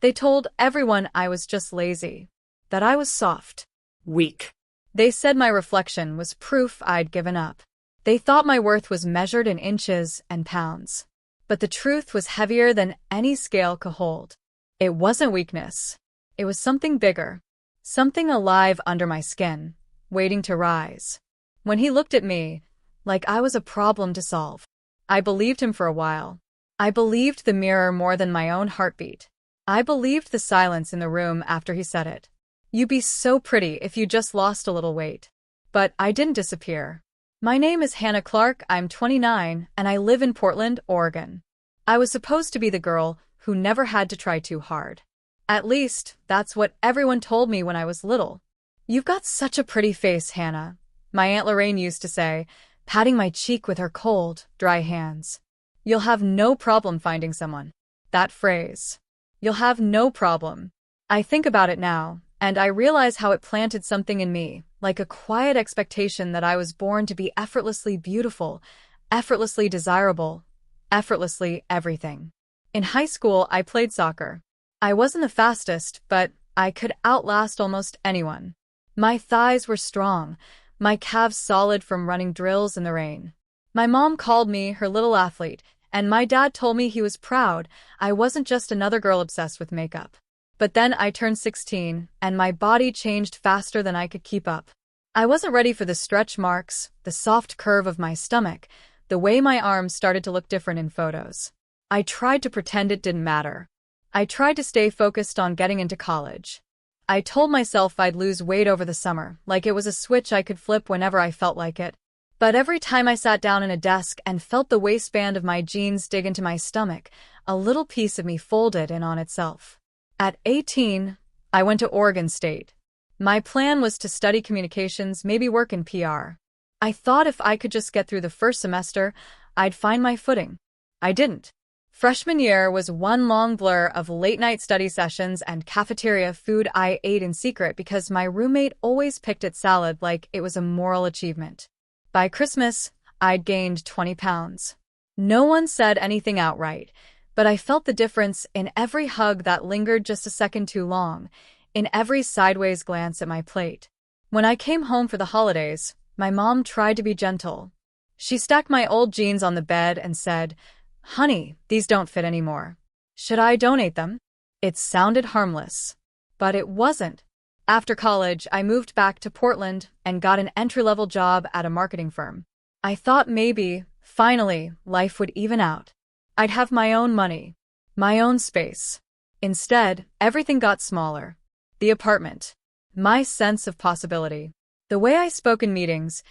They told everyone I was just lazy, that I was soft, Weak. they said my reflection was proof I'd given up. They thought my worth was measured in inches and pounds. But the truth was heavier than any scale could hold. It wasn't weakness. It was something bigger. Something alive under my skin, waiting to rise. When he looked at me, like I was a problem to solve, I believed him for a while. I believed the mirror more than my own heartbeat. I believed the silence in the room after he said it. You'd be so pretty if you just lost a little weight. But I didn't disappear. My name is Hannah Clark, I'm 29, and I live in Portland, Oregon. I was supposed to be the girl who never had to try too hard. At least, that's what everyone told me when I was little. You've got such a pretty face, Hannah, my Aunt Lorraine used to say, patting my cheek with her cold, dry hands. You'll have no problem finding someone. That phrase. You'll have no problem. I think about it now, and I realize how it planted something in me, like a quiet expectation that I was born to be effortlessly beautiful, effortlessly desirable, effortlessly everything. In high school, I played soccer. I wasn't the fastest, but I could outlast almost anyone. My thighs were strong, my calves solid from running drills in the rain. My mom called me her little athlete, and my dad told me he was proud I wasn't just another girl obsessed with makeup. But then I turned 16, and my body changed faster than I could keep up. I wasn't ready for the stretch marks, the soft curve of my stomach, the way my arms started to look different in photos. I tried to pretend it didn't matter. I tried to stay focused on getting into college. I told myself I'd lose weight over the summer, like it was a switch I could flip whenever I felt like it. But every time I sat down in a desk and felt the waistband of my jeans dig into my stomach, a little piece of me folded in on itself. At 18, I went to Oregon State. My plan was to study communications, maybe work in PR. I thought if I could just get through the first semester, I'd find my footing. I didn't. Freshman year was one long blur of late-night study sessions and cafeteria food I ate in secret because my roommate always picked at salad like it was a moral achievement. By Christmas, I'd gained 20 pounds. No one said anything outright, but I felt the difference in every hug that lingered just a second too long, in every sideways glance at my plate. When I came home for the holidays, my mom tried to be gentle. She stacked my old jeans on the bed and said, "Honey, these don't fit anymore. Should I donate them?" It sounded harmless, but it wasn't. After college, I moved back to Portland and got an entry-level job at a marketing firm. I thought maybe, finally, life would even out. I'd have my own money, my own space. Instead, everything got smaller. The apartment, my sense of possibility, the way I spoke in meetings,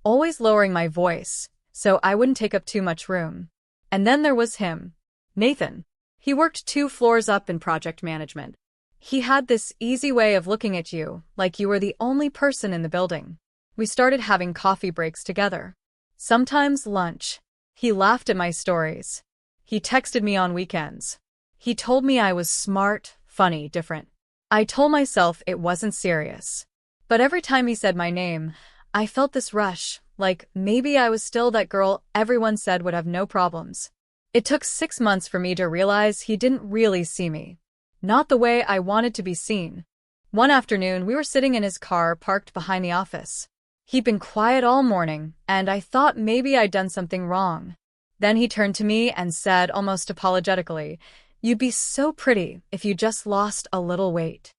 always lowering my voice so I wouldn't take up too much room. And then there was him, Nathan. He worked 2 floors up in project management. He had this easy way of looking at you, like you were the only person in the building. We started having coffee breaks together. Sometimes lunch. He laughed at my stories. He texted me on weekends. He told me I was smart, funny, different. I told myself it wasn't serious. But every time he said my name, I felt this rush, like maybe I was still that girl everyone said would have no problems. It took 6 months for me to realize he didn't really see me. Not the way I wanted to be seen. One afternoon, we were sitting in his car parked behind the office. He'd been quiet all morning, and I thought maybe I'd done something wrong. Then he turned to me and said almost apologetically, "You'd be so pretty if you just lost a little weight."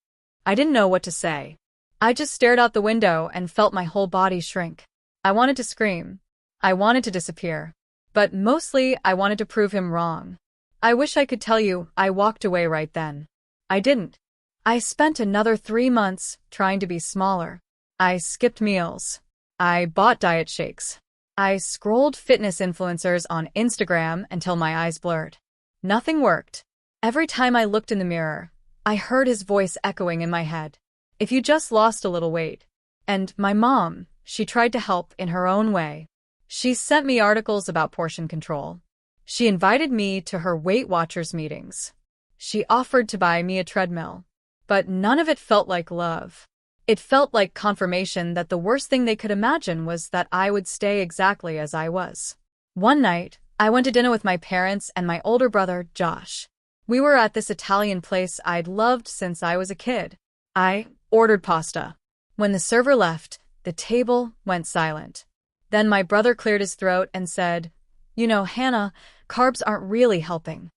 I didn't know what to say. I just stared out the window and felt my whole body shrink. I wanted to scream. I wanted to disappear. But mostly, I wanted to prove him wrong. I wish I could tell you I walked away right then. I didn't. I spent another 3 months trying to be smaller. I skipped meals. I bought diet shakes. I scrolled fitness influencers on Instagram until my eyes blurred. Nothing worked. Every time I looked in the mirror, I heard his voice echoing in my head. "If you just lost a little weight." And my mom, she tried to help in her own way. She sent me articles about portion control. She invited me to her Weight Watchers meetings. She offered to buy me a treadmill. But none of it felt like love. It felt like confirmation that the worst thing they could imagine was that I would stay exactly as I was. One night, I went to dinner with my parents and my older brother, Josh. We were at this Italian place I'd loved since I was a kid. I ordered pasta. When the server left, the table went silent. Then my brother cleared his throat and said, "You know, Hannah, carbs aren't really helping."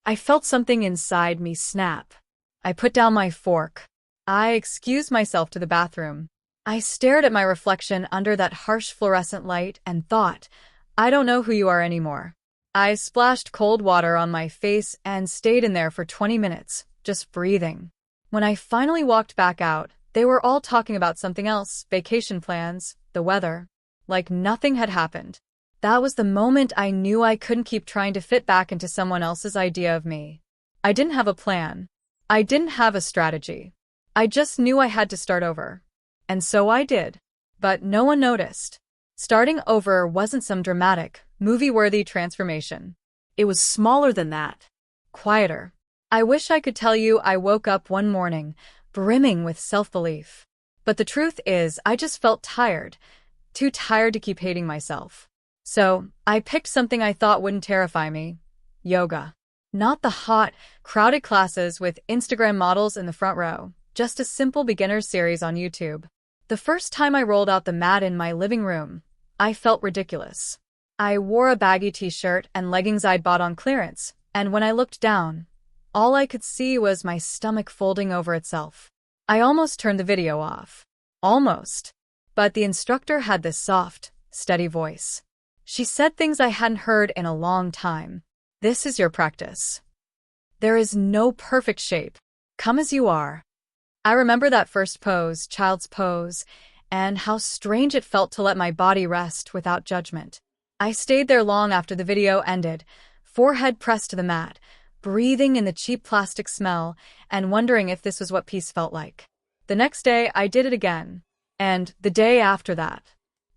I felt something inside me snap. I put down my fork. I excused myself to the bathroom. I stared at my reflection under that harsh fluorescent light and thought, I don't know who you are anymore. I splashed cold water on my face and stayed in there for 20 minutes, just breathing. When I finally walked back out, they were all talking about something else, vacation plans, the weather. Like nothing had happened. That was the moment I knew I couldn't keep trying to fit back into someone else's idea of me. I didn't have a plan. I didn't have a strategy. I just knew I had to start over. And so I did. But no one noticed. Starting over wasn't some dramatic, movie-worthy transformation. It was smaller than that. Quieter. I wish I could tell you I woke up one morning, brimming with self-belief. But the truth is, I just felt tired. Too tired to keep hating myself. So, I picked something I thought wouldn't terrify me. Yoga. Not the hot, crowded classes with Instagram models in the front row. Just a simple beginner's series on YouTube. The first time I rolled out the mat in my living room, I felt ridiculous. I wore a baggy t-shirt and leggings I'd bought on clearance, and when I looked down, all I could see was my stomach folding over itself. I almost turned the video off. Almost. But the instructor had this soft, steady voice. She said things I hadn't heard in a long time. This is your practice. There is no perfect shape. Come as you are. I remember that first pose, child's pose, and how strange it felt to let my body rest without judgment. I stayed there long after the video ended, forehead pressed to the mat, breathing in the cheap plastic smell and wondering if this was what peace felt like. The next day, I did it again. And the day after that.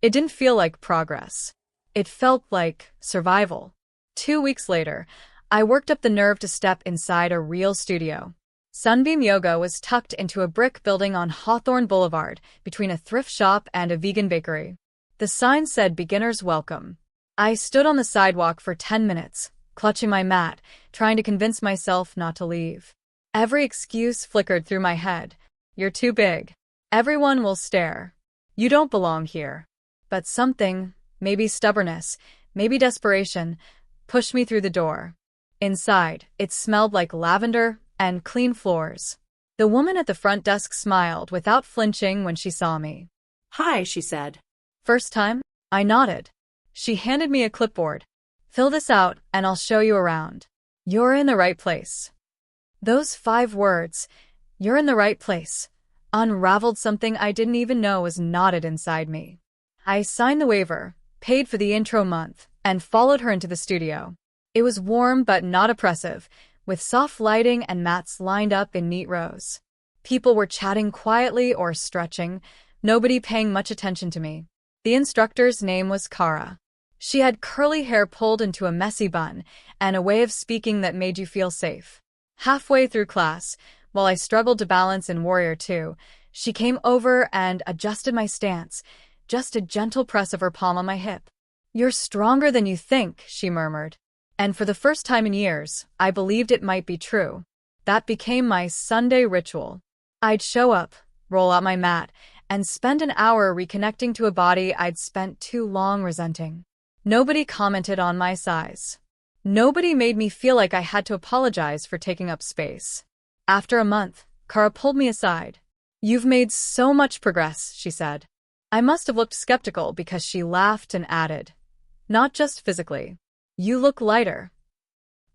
It didn't feel like progress. It felt like survival. 2 weeks later, I worked up the nerve to step inside a real studio. Sunbeam Yoga was tucked into a brick building on Hawthorne Boulevard, between a thrift shop and a vegan bakery. The sign said "Beginners Welcome." I stood on the sidewalk for 10 minutes, clutching my mat, trying to convince myself not to leave. Every excuse flickered through my head. You're too big. Everyone will stare. You don't belong here. But something, maybe stubbornness, maybe desperation, pushed me through the door. Inside, it smelled like lavender and clean floors. The woman at the front desk smiled without flinching when she saw me. "Hi," she said. First time? I nodded. She handed me a clipboard. "Fill this out, and I'll show you around. You're in the right place." Those 5 words, "You're in the right place," unraveled something I didn't even know was knotted inside me. I signed the waiver, paid for the intro month, and followed her into the studio. It was warm but not oppressive, with soft lighting and mats lined up in neat rows. People were chatting quietly or stretching, nobody paying much attention to me. The instructor's name was Kara. She had curly hair pulled into a messy bun and a way of speaking that made you feel safe. Halfway through class, while I struggled to balance in Warrior II, she came over and adjusted my stance, just a gentle press of her palm on my hip. "You're stronger than you think," she murmured. And for the first time in years, I believed it might be true. That became my Sunday ritual. I'd show up, roll out my mat, and spend an hour reconnecting to a body I'd spent too long resenting. Nobody commented on my size. Nobody made me feel like I had to apologize for taking up space. After a month, Kara pulled me aside. "You've made so much progress," she said. I must have looked skeptical because she laughed and added, "Not just physically. You look lighter."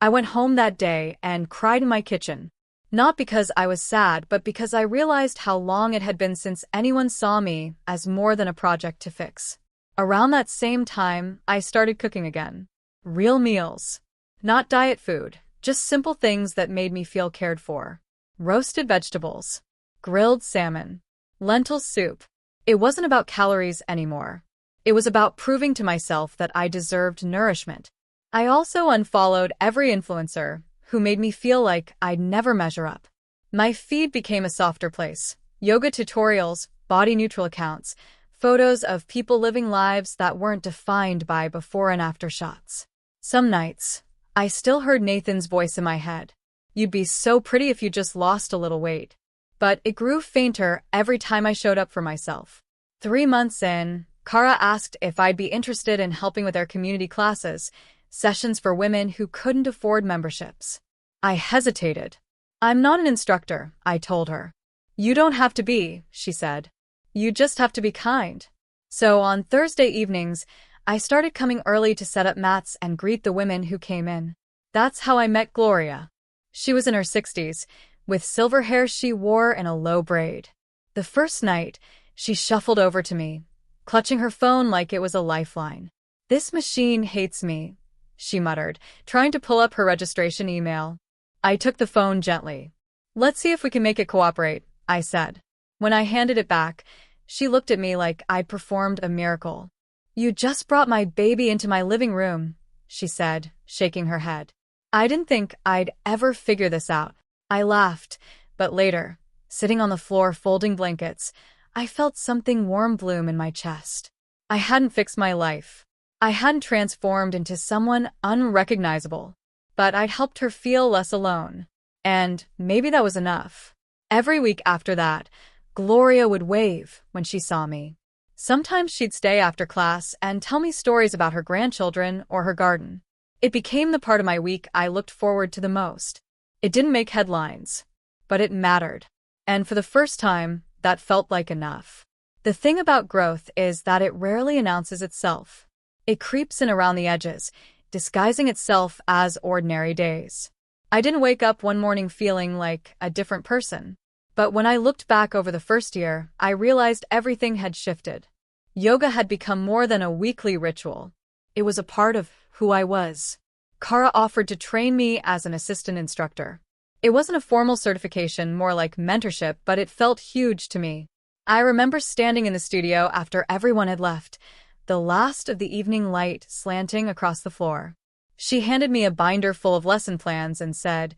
I went home that day and cried in my kitchen. Not because I was sad, but because I realized how long it had been since anyone saw me as more than a project to fix. Around that same time, I started cooking again. Real meals. Not diet food, just simple things that made me feel cared for. Roasted vegetables. Grilled salmon. Lentil soup. It wasn't about calories anymore. It was about proving to myself that I deserved nourishment. I also unfollowed every influencer who made me feel like I'd never measure up. My feed became a softer place. Yoga tutorials, body-neutral accounts, photos of people living lives that weren't defined by before and after shots. Some nights, I still heard Nathan's voice in my head. You'd be so pretty if you just lost a little weight. But it grew fainter every time I showed up for myself. 3 months in, Kara asked if I'd be interested in helping with their community classes, sessions for women who couldn't afford memberships. I hesitated. I'm not an instructor, I told her. You don't have to be, she said. You just have to be kind. So on Thursday evenings, I started coming early to set up mats and greet the women who came in. That's how I met Gloria. She was in her 60s, with silver hair she wore in a low braid. The first night, she shuffled over to me, clutching her phone like it was a lifeline. This machine hates me, she muttered, trying to pull up her registration email. I took the phone gently. Let's see if we can make it cooperate, I said. When I handed it back, she looked at me like I'd performed a miracle. You just brought my baby into my living room, she said, shaking her head. I didn't think I'd ever figure this out. I laughed, but later, sitting on the floor folding blankets, I felt something warm bloom in my chest. I hadn't fixed my life. I hadn't transformed into someone unrecognizable, but I'd helped her feel less alone. And maybe that was enough. Every week after that, Gloria would wave when she saw me. Sometimes she'd stay after class and tell me stories about her grandchildren or her garden. It became the part of my week I looked forward to the most. It didn't make headlines, but it mattered. And for the first time, that felt like enough. The thing about growth is that it rarely announces itself. It creeps in around the edges, disguising itself as ordinary days. I didn't wake up one morning feeling like a different person. But when I looked back over the first year, I realized everything had shifted. Yoga had become more than a weekly ritual. It was a part of who I was. Kara offered to train me as an assistant instructor. It wasn't a formal certification, more like mentorship, but it felt huge to me. I remember standing in the studio after everyone had left, the last of the evening light slanting across the floor. She handed me a binder full of lesson plans and said,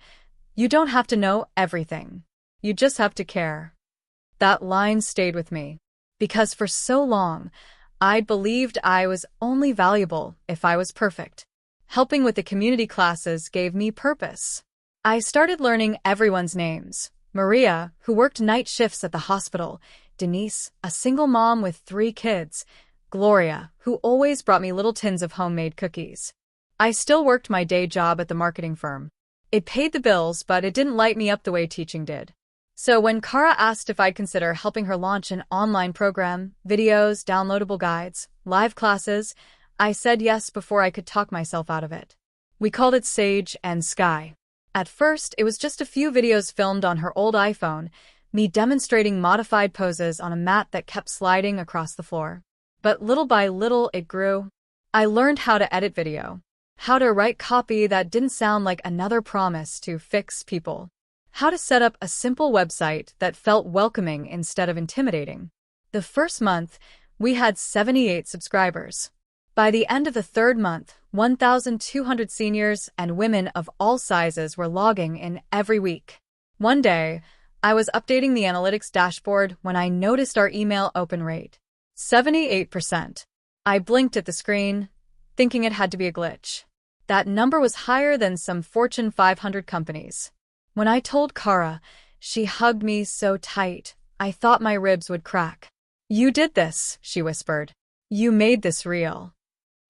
"You don't have to know everything. You just have to care." That line stayed with me, because for so long, I'd believed I was only valuable if I was perfect. Helping with the community classes gave me purpose. I started learning everyone's names. Maria, who worked night shifts at the hospital, Denise, a single mom with 3 kids, Gloria, who always brought me little tins of homemade cookies. I still worked my day job at the marketing firm. It paid the bills, but it didn't light me up the way teaching did. So when Kara asked if I'd consider helping her launch an online program, videos, downloadable guides, live classes, I said yes before I could talk myself out of it. We called it Sage and Sky. At first, it was just a few videos filmed on her old iPhone, me demonstrating modified poses on a mat that kept sliding across the floor. But little by little, it grew. I learned how to edit video, how to write copy that didn't sound like another promise to fix people, how to set up a simple website that felt welcoming instead of intimidating. The first month, we had 78 subscribers. By the end of the third month, 1,200 seniors and women of all sizes were logging in every week. One day, I was updating the analytics dashboard when I noticed our email open rate. 78%. I blinked at the screen, thinking it had to be a glitch. That number was higher than some Fortune 500 companies. When I told Kara, she hugged me so tight, I thought my ribs would crack. "You did this," she whispered. "You made this real."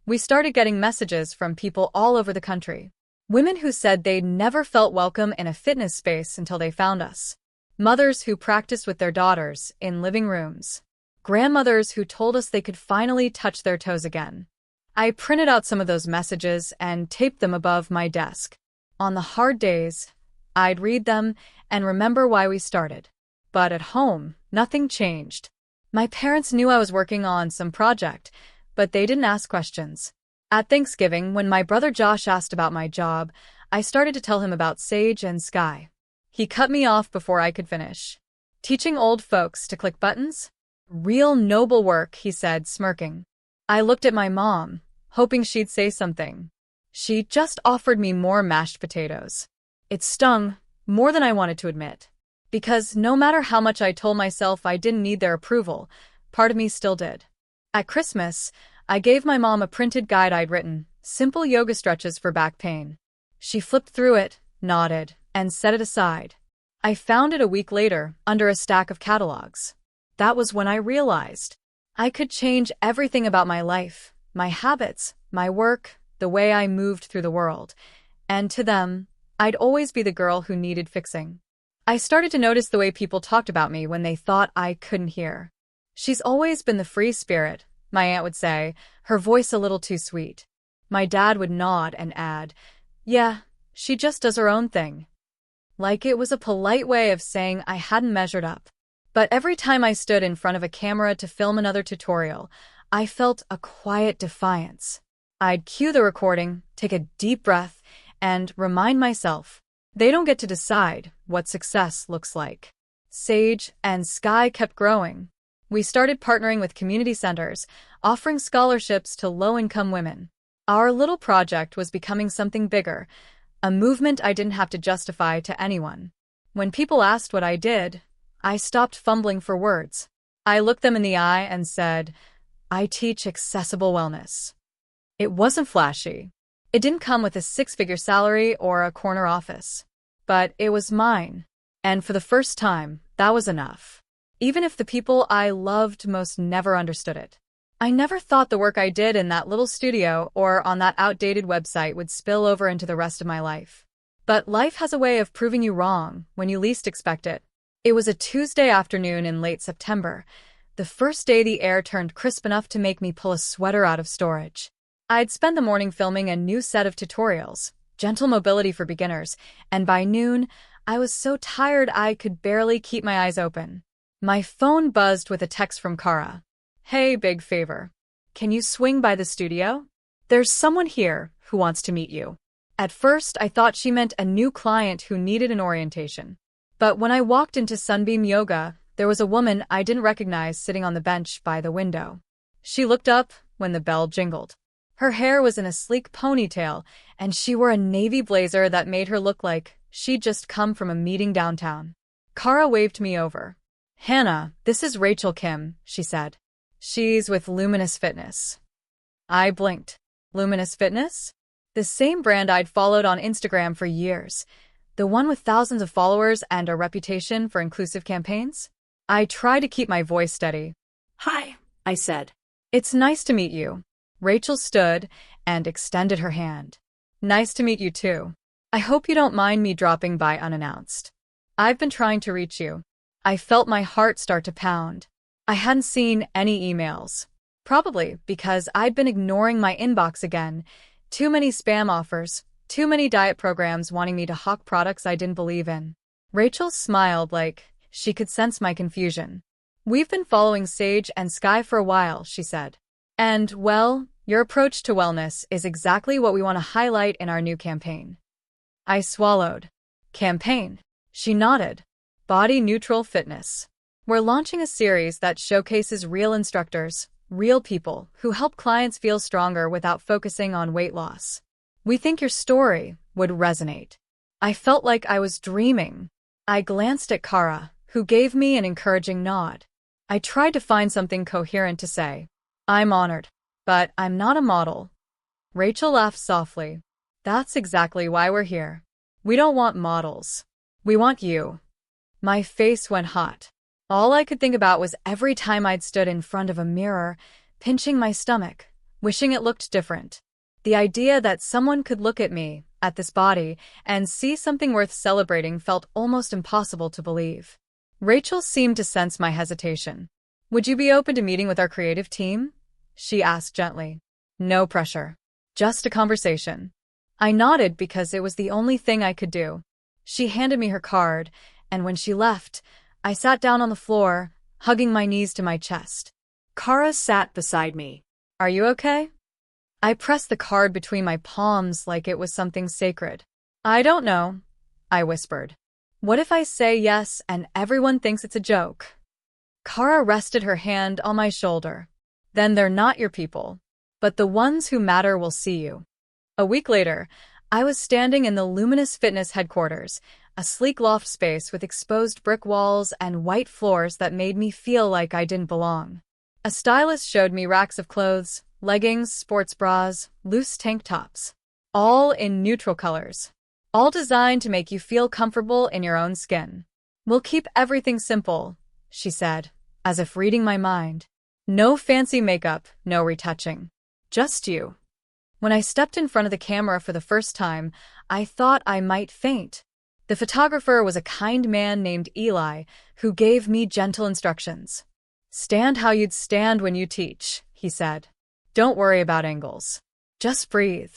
We started getting messages from people all over the country. Women who said they'd never felt welcome in a fitness space until they found us. Mothers who practiced with their daughters in living rooms. Grandmothers who told us they could finally touch their toes again. I printed out some of those messages and taped them above my desk. On the hard days, I'd read them and remember why we started. But at home, nothing changed. My parents knew I was working on some project, but they didn't ask questions. At Thanksgiving, when my brother Josh asked about my job, I started to tell him about Sage and Sky. He cut me off before I could finish. "Teaching old folks to click buttons? Real noble work," he said, smirking. I looked at my mom, hoping she'd say something. She just offered me more mashed potatoes. It stung, more than I wanted to admit. Because no matter how much I told myself I didn't need their approval, part of me still did. At Christmas, I gave my mom a printed guide I'd written, simple yoga stretches for back pain. She flipped through it, nodded, and set it aside. I found it a week later under a stack of catalogs. That was when I realized I could change everything about my life, my habits, my work, the way I moved through the world. And to them, I'd always be the girl who needed fixing. I started to notice the way people talked about me when they thought I couldn't hear. "She's always been the free spirit," my aunt would say, her voice a little too sweet. My dad would nod and add, "Yeah, she just does her own thing." Like it was a polite way of saying I hadn't measured up. But every time I stood in front of a camera to film another tutorial, I felt a quiet defiance. I'd cue the recording, take a deep breath, and remind myself, they don't get to decide what success looks like. Sage and Sky kept growing. We started partnering with community centers, offering scholarships to low-income women. Our little project was becoming something bigger, a movement I didn't have to justify to anyone. When people asked what I did, I stopped fumbling for words. I looked them in the eye and said, "I teach accessible wellness." It wasn't flashy. It didn't come with a six-figure salary or a corner office. But it was mine. And for the first time, that was enough. Even if the people I loved most never understood it. I never thought the work I did in that little studio or on that outdated website would spill over into the rest of my life. But life has a way of proving you wrong when you least expect it. It was a Tuesday afternoon in late September, the first day the air turned crisp enough to make me pull a sweater out of storage. I'd spent the morning filming a new set of tutorials, gentle mobility for beginners, and by noon, I was so tired I could barely keep my eyes open. My phone buzzed with a text from Kara. "Hey, big favor. Can you swing by the studio? There's someone here who wants to meet you." At first, I thought she meant a new client who needed an orientation. But when I walked into Sunbeam Yoga, there was a woman I didn't recognize sitting on the bench by the window. She looked up when the bell jingled. Her hair was in a sleek ponytail, and she wore a navy blazer that made her look like she'd just come from a meeting downtown. Kara waved me over. "Hannah, this is Rachel Kim," she said. "She's with Luminous Fitness." I blinked. Luminous Fitness? The same brand I'd followed on Instagram for years. The one with thousands of followers and a reputation for inclusive campaigns? I tried to keep my voice steady. "Hi," I said. "It's nice to meet you." Rachel stood and extended her hand. "Nice to meet you too. I hope you don't mind me dropping by unannounced. I've been trying to reach you." I felt my heart start to pound. I hadn't seen any emails. Probably because I'd been ignoring my inbox again. Too many spam offers. Too many diet programs wanting me to hawk products I didn't believe in. Rachel smiled like she could sense my confusion. "We've been following Sage and Sky for a while," she said. "And, well, your approach to wellness is exactly what we want to highlight in our new campaign." I swallowed. "Campaign?" She nodded. "Body Neutral Fitness. We're launching a series that showcases real instructors, real people who help clients feel stronger without focusing on weight loss. We think your story would resonate." I felt like I was dreaming. I glanced at Kara, who gave me an encouraging nod. I tried to find something coherent to say. "I'm honored, but I'm not a model." Rachel laughed softly. "That's exactly why we're here. We don't want models. We want you." My face went hot. All I could think about was every time I'd stood in front of a mirror, pinching my stomach, wishing it looked different. The idea that someone could look at me, at this body, and see something worth celebrating felt almost impossible to believe. Rachel seemed to sense my hesitation. "Would you be open to meeting with our creative team?" she asked gently. No pressure. Just a conversation. I nodded because it was the only thing I could do. She handed me her card, and when she left, I sat down on the floor, hugging my knees to my chest. Kara sat beside me. "Are you okay?" I pressed the card between my palms like it was something sacred. "I don't know," I whispered. "What if I say yes and everyone thinks it's a joke?" Kara rested her hand on my shoulder. "Then they're not your people. But the ones who matter will see you." A week later, I was standing in the Luminous Fitness headquarters, a sleek loft space with exposed brick walls and white floors that made me feel like I didn't belong. A stylist showed me racks of clothes, leggings, sports bras, loose tank tops, all in neutral colors. all designed to make you feel comfortable in your own skin. We'll keep everything simple, she said, as if reading my mind. No fancy makeup, no retouching. Just you. When I stepped in front of the camera for the first time, I thought I might faint. The photographer was a kind man named Eli, who gave me gentle instructions. Stand how you'd stand when you teach, he said. Don't worry about angles. Just breathe.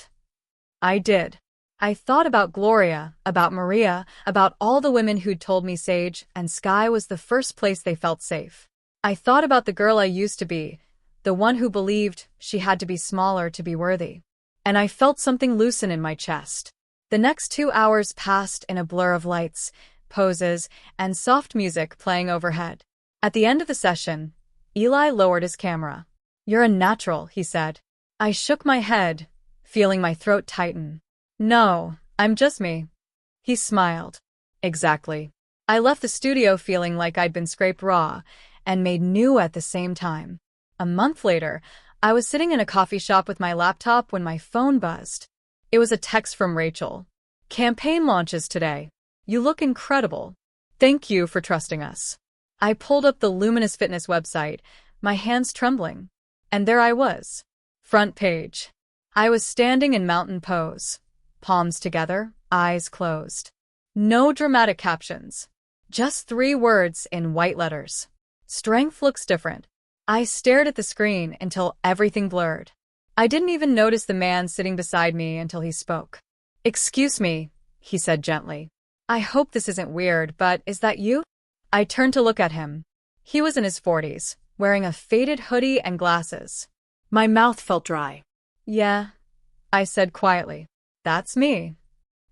I did. I thought about Gloria, about Maria, about all the women who'd told me sage and sky was the first place they felt safe. I thought about the girl I used to be, the one who believed she had to be smaller to be worthy. And I felt something loosen in my chest. The next 2 hours passed in a blur of lights, poses, and soft music playing overhead. At the end of the session, Eli lowered his camera. You're a natural, he said. I shook my head, feeling my throat tighten. No, I'm just me. He smiled. Exactly. I left the studio feeling like I'd been scraped raw and made new at the same time. A month later, I was sitting in a coffee shop with my laptop when my phone buzzed. It was a text from Rachel. Campaign launches today. You look incredible. Thank you for trusting us. I pulled up the Luminous Fitness website, my hands trembling. And there I was. Front page. I was standing in mountain pose. Palms together, eyes closed. No dramatic captions. Just 3 words in white letters. Strength looks different. I stared at the screen until everything blurred. I didn't even notice the man sitting beside me until he spoke. Excuse me, he said gently. I hope this isn't weird, but is that you? I turned to look at him. He was in his 40s, wearing a faded hoodie and glasses. My mouth felt dry. Yeah, I said quietly. That's me.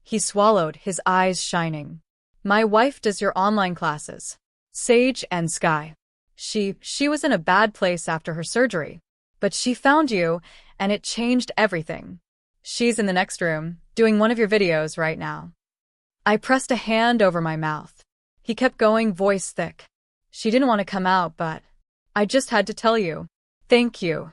He swallowed, his eyes shining. My wife does your online classes. Sage and Sky. She was in a bad place after her surgery. But she found you, and it changed everything. She's in the next room, doing one of your videos right now. I pressed a hand over my mouth. He kept going, voice thick. She didn't want to come out, but I just had to tell you. Thank you.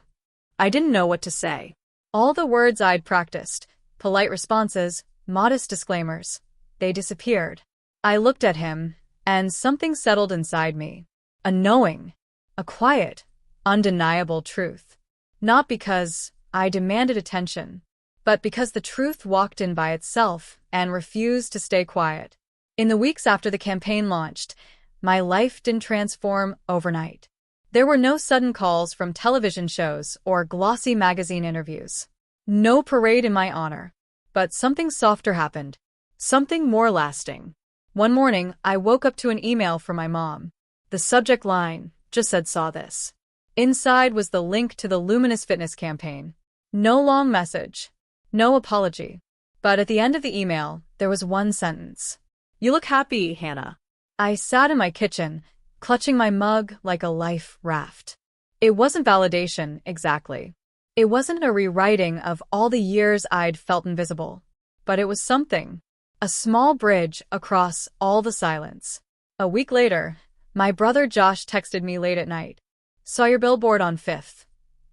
I didn't know what to say. All the words I'd practiced, polite responses, modest disclaimers, they disappeared. I looked at him, and something settled inside me. A knowing, a quiet, undeniable truth. Not because I demanded attention, but because the truth walked in by itself and refused to stay quiet. In the weeks after the campaign launched, my life didn't transform overnight. There were no sudden calls from television shows or glossy magazine interviews. No parade in my honor. But something softer happened. Something more lasting. One morning, I woke up to an email from my mom. The subject line just said, saw this. Inside was the link to the Luminous Fitness campaign. No long message. No apology. But at the end of the email, there was one sentence. You look happy, Hannah. I sat in my kitchen, clutching my mug like a life raft. It wasn't validation, exactly. It wasn't a rewriting of all the years I'd felt invisible. But it was something. A small bridge across all the silence. A week later, my brother Josh texted me late at night. Saw your billboard on 5th.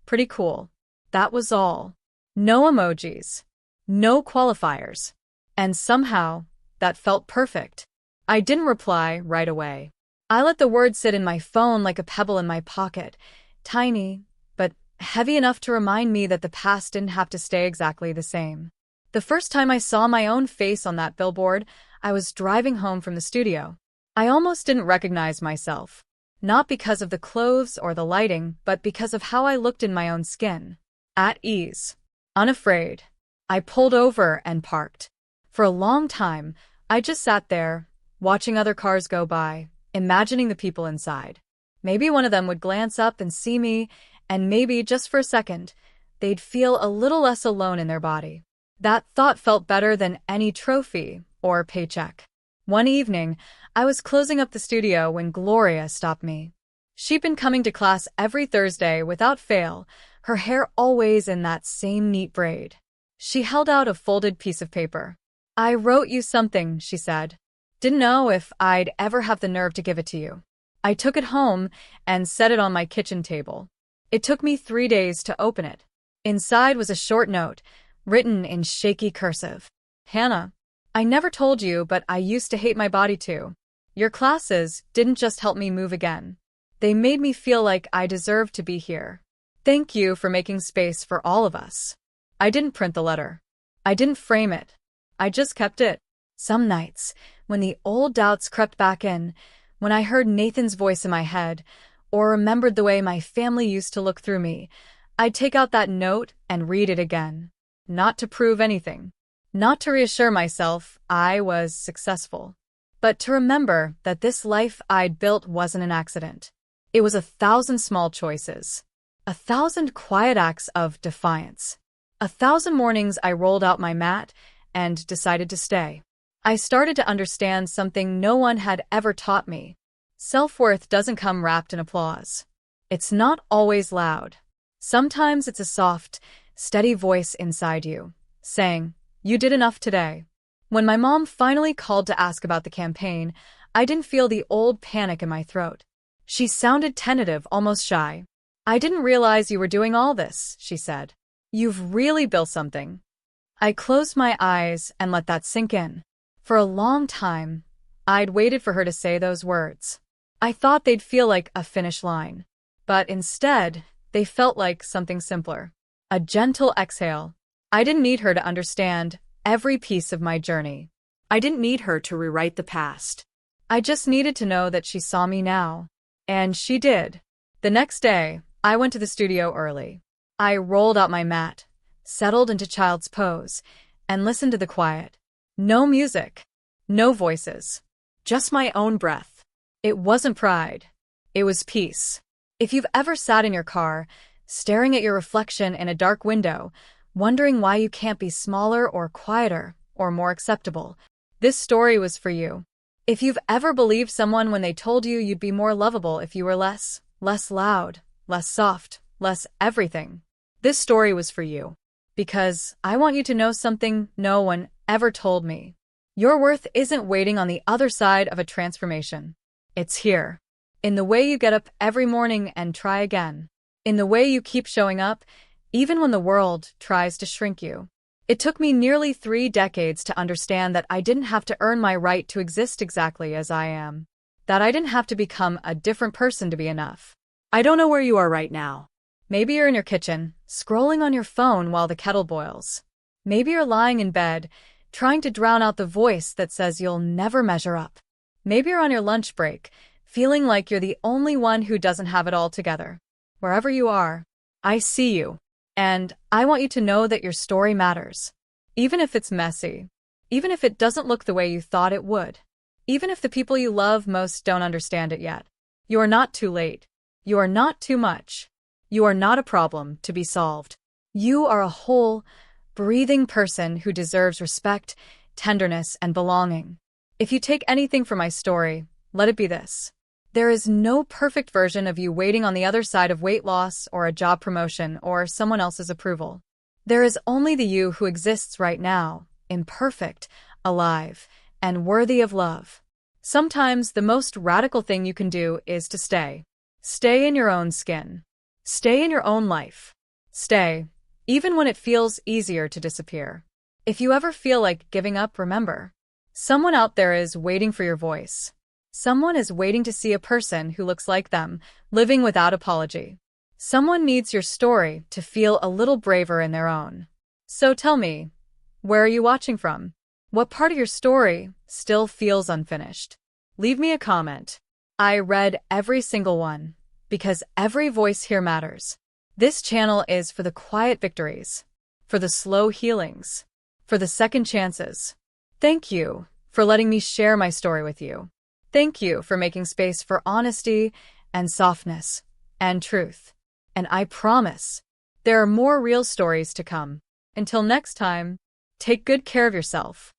Pretty cool. That was all. No emojis. No qualifiers. And somehow, that felt perfect. I didn't reply right away. I let the word sit in my phone like a pebble in my pocket. Tiny, but heavy enough to remind me that the past didn't have to stay exactly the same. The first time I saw my own face on that billboard, I was driving home from the studio. I almost didn't recognize myself. Not because of the clothes or the lighting, but because of how I looked in my own skin. At ease. Unafraid. I pulled over and parked. For a long time, I just sat there, watching other cars go by, imagining the people inside. Maybe one of them would glance up and see me, and maybe, just for a second, they'd feel a little less alone in their body. That thought felt better than any trophy or paycheck. One evening, I was closing up the studio when Gloria stopped me. She'd been coming to class every Thursday without fail, her hair always in that same neat braid. She held out a folded piece of paper. I wrote you something, she said. Didn't know if I'd ever have the nerve to give it to you. I took it home and set it on my kitchen table. It took me 3 days to open it. Inside was a short note, written in shaky cursive. Hannah, I never told you, but I used to hate my body too. Your classes didn't just help me move again. They made me feel like I deserved to be here. Thank you for making space for all of us. I didn't print the letter. I didn't frame it. I just kept it. Some nights, when the old doubts crept back in, when I heard Nathan's voice in my head, or remembered the way my family used to look through me, I'd take out that note and read it again. Not to prove anything. Not to reassure myself I was successful. But to remember that this life I'd built wasn't an accident. It was 1,000 small choices. 1,000 quiet acts of defiance. 1,000 mornings I rolled out my mat and decided to stay. I started to understand something no one had ever taught me. Self-worth doesn't come wrapped in applause. It's not always loud. Sometimes it's a soft, steady voice inside you, saying, "You did enough today." When my mom finally called to ask about the campaign, I didn't feel the old panic in my throat. She sounded tentative, almost shy. "I didn't realize you were doing all this," she said. "You've really built something." I closed my eyes and let that sink in. For a long time, I'd waited for her to say those words. I thought they'd feel like a finish line. But instead, they felt like something simpler. A gentle exhale. I didn't need her to understand every piece of my journey. I didn't need her to rewrite the past. I just needed to know that she saw me now. And she did. The next day, I went to the studio early. I rolled out my mat, settled into child's pose, and listened to the quiet. No music. No voices. Just my own breath. It wasn't pride. It was peace. If you've ever sat in your car, staring at your reflection in a dark window, wondering why you can't be smaller or quieter or more acceptable, this story was for you. If you've ever believed someone when they told you you'd be more lovable if you were less loud, less soft, less everything, this story was for you. Because I want you to know something no one ever told me. Your worth isn't waiting on the other side of a transformation. It's here. In the way you get up every morning and try again. In the way you keep showing up, even when the world tries to shrink you. It took me nearly 3 decades to understand that I didn't have to earn my right to exist exactly as I am. That I didn't have to become a different person to be enough. I don't know where you are right now. Maybe you're in your kitchen, scrolling on your phone while the kettle boils. Maybe you're lying in bed, trying to drown out the voice that says you'll never measure up. Maybe you're on your lunch break, feeling like you're the only one who doesn't have it all together. Wherever you are, I see you. And I want you to know that your story matters. Even if it's messy. Even if it doesn't look the way you thought it would. Even if the people you love most don't understand it yet. You are not too late. You are not too much. You are not a problem to be solved. You are a whole, breathing person who deserves respect, tenderness, and belonging. If you take anything from my story, let it be this. There is no perfect version of you waiting on the other side of weight loss or a job promotion or someone else's approval. There is only the you who exists right now, imperfect, alive, and worthy of love. Sometimes the most radical thing you can do is to stay. Stay in your own skin. Stay in your own life. Stay, even when it feels easier to disappear. If you ever feel like giving up, remember. Someone out there is waiting for your voice. Someone is waiting to see a person who looks like them, living without apology. Someone needs your story to feel a little braver in their own. So tell me, where are you watching from? What part of your story still feels unfinished? Leave me a comment. I read every single one, because every voice here matters. This channel is for the quiet victories, for the slow healings, for the second chances. Thank you for letting me share my story with you. Thank you for making space for honesty and softness and truth. And I promise, there are more real stories to come. Until next time, take good care of yourself.